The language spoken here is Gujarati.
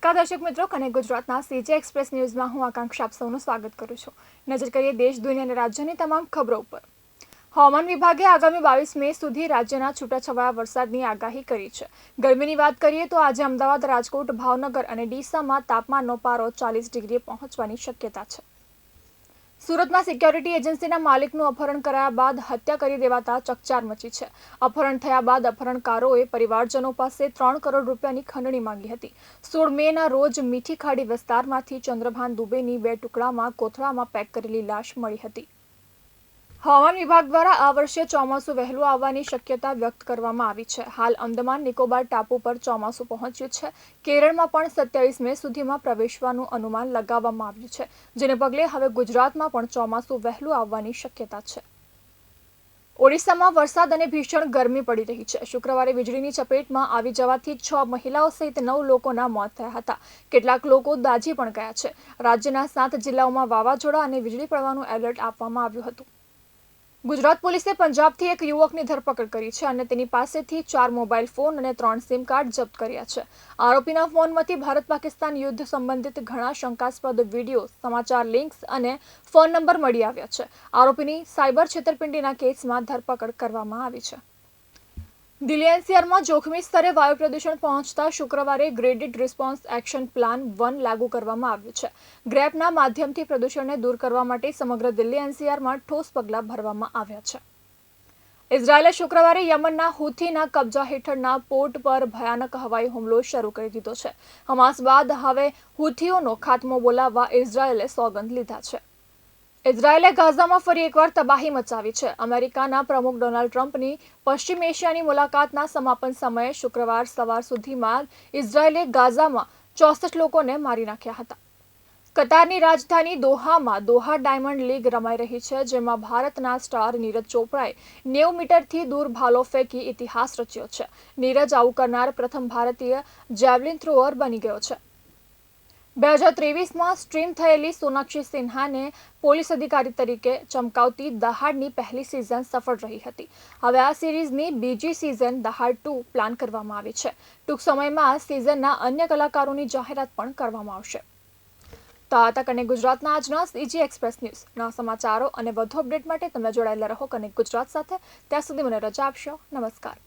નમસ્કાર દર્શક મિત્રો, કનેક્ટ ગુજરાતના સીજે એક્સપ્રેસ ન્યૂઝમાં હું આકાંક્ષા આપ સૌનું સ્વાગત કરું છું। નજર કરીએ દેશ, દુનિયા અને રાજ્યની તમામ ખબરો ઉપર। હવામાન વિભાગે આગામી 22 મે સુધી રાજ્યના છૂટાછવાયા વરસાદની આગાહી કરી છે। ગરમીની વાત કરીએ તો આજે અમદાવાદ, રાજકોટ, ભાવનગર અને ડીસામાં તાપમાનનો પારો 40 ડિગ્રીએ પહોંચવાની શક્યતા છે। સુરતમાં સિક્યોરિટી એજન્સીના માલિકનું અપહરણ કરાયા બાદ હત્યા કરી દેવાતા ચકચાર મચી છે। અપહરણ થયા બાદ અપહરણકારોએ પરિવારજનો પાસે 3 કરોડ રૂપિયાની ખંડણી માંગી હતી। 16 મેના રોજ મીઠી ખાડી વિસ્તારમાંથી ચંદ્રભાન દુબેની 2 ટુકડામાં કોથળામાં પેક કરેલી લાશ મળી હતી। હવામાન વિભાગ દ્વારા આ વર્ષે ચોમાસું વહેલું આવવાની શક્યતા વ્યક્ત કરવામાં આવી છે। હાલ અંદમાન નિકોબાર ટાપુ પર ચોમાસું પહોંચ્યું છે। કેરળમાં પણ 27 મે સુધીમાં પ્રવેશવાનું અનુમાન લગાવવામાં આવ્યું છે, જેને પગલે હવે ગુજરાતમાં પણ ચોમાસું વહેલું આવવાની શક્યતા છે। ઓડિશામાં વરસાદ અને ભીષણ ગરમી પડી રહી છે। શુક્રવારે વીજળીની ચપેટમાં આવી જવાથી 6 મહિલાઓ સહિત 9 લોકોના મોત થયા હતા। કેટલાક લોકો દાઝી પણ ગયા છે। રાજ્યના 7 જિલ્લાઓમાં વાવાઝોડા અને વીજળી પડવાનું એલર્ટ આપવામાં આવ્યું હતું। ગુજરાત પોલીસે પંજાબથી એક યુવકની ધરપકડ કરી છે અને તેની પાસેથી 4 મોબાઈલ ફોન અને 3 સિમ કાર્ડ જપ્ત કર્યા છે। આરોપીના ફોનમાંથી ભારત-પાકિસ્તાન યુદ્ધ સંબંધિત ઘણા શંકાસ્પદ વિડીયો, સમાચાર લિંક્સ અને ફોન નંબર મળી આવ્યા છે। આરોપીની સાયબર છેતરપિંડીના કેસમાં ધરપકડ કરવામાં આવી છે। દિલ્હી એનસીઆરમાં જોખમી સ્તરે વાયુ પ્રદૂષણ પહોંચતા શુક્રવારે ગ્રેડેડ રિસ્પોન્સ એક્શન પ્લાન 1 લાગુ કરવામાં આવ્યું છે। ગ્રેપના માધ્યમથી પ્રદૂષણને દૂર કરવા માટે સમગ્ર દિલ્હી એનસીઆરમાં ઠોસ પગલાં ભરવામાં આવ્યા છે। ઇઝરાયેલે શુક્રવારે યમનના હુથીના કબજા હેઠળના પોર્ટ પર ભયાનક હવાઈ હુમલો શરૂ કરી દીધો છે। હમાસ બાદ હવે હુથીઓનો ખાત્મો બોલાવવા ઇઝરાયેલે સોગંદ લીધા છે। ઇઝરાયેલે ગાઝામાં ફરી એકવાર તબાહી મચાવી છે। અમેરિકાના પ્રમુખ ડોનાલ્ડ ટ્રમ્પની પશ્ચિમ એશિયાની મુલાકાતના સમાપન સમયે શુક્રવાર સવાર સુધીમાં ઇઝરાયેલે ગાઝામાં 64 લોકોને મારી નાખ્યા હતા। કતારની રાજધાની દોહામાં દોહા ડાયમંડ લીગ રમાઈ રહી છે, જેમાં ભારતના સ્ટાર નીરજ ચોપરાએ 90 મીટરથી દૂર ભાલો ફેંકી ઇતિહાસ રચ્યો છે। નીરજ આવું કરનાર પ્રથમ ભારતીય જેવલિન થ્રોઅર બની ગયો છે। 2023માં સ્ટ્રીમ થયેલી સોનાક્ષી સિન્હાને પોલીસ અધિકારી તરીકે ચમકાવતી દહાડની પહેલી સિઝન સફળ રહી હતી। હવે આ સિરીઝની બીજી સિઝન દહાડ 2 પ્લાન કરવામાં આવી છે। ટૂંક સમયમાં આ સિઝનના અન્ય કલાકારોની જાહેરાત પણ કરવામાં આવશે। તો આ હતા કનેક્ટ ગુજરાતના આજના સીજી એક્સપ્રેસ ન્યૂઝના સમાચારો અને વધુ અપડેટ માટે તમે જોડાયેલા રહો કનેક્ટ ગુજરાત સાથે। ત્યાં સુધી મને રજા આપશો। નમસ્કાર।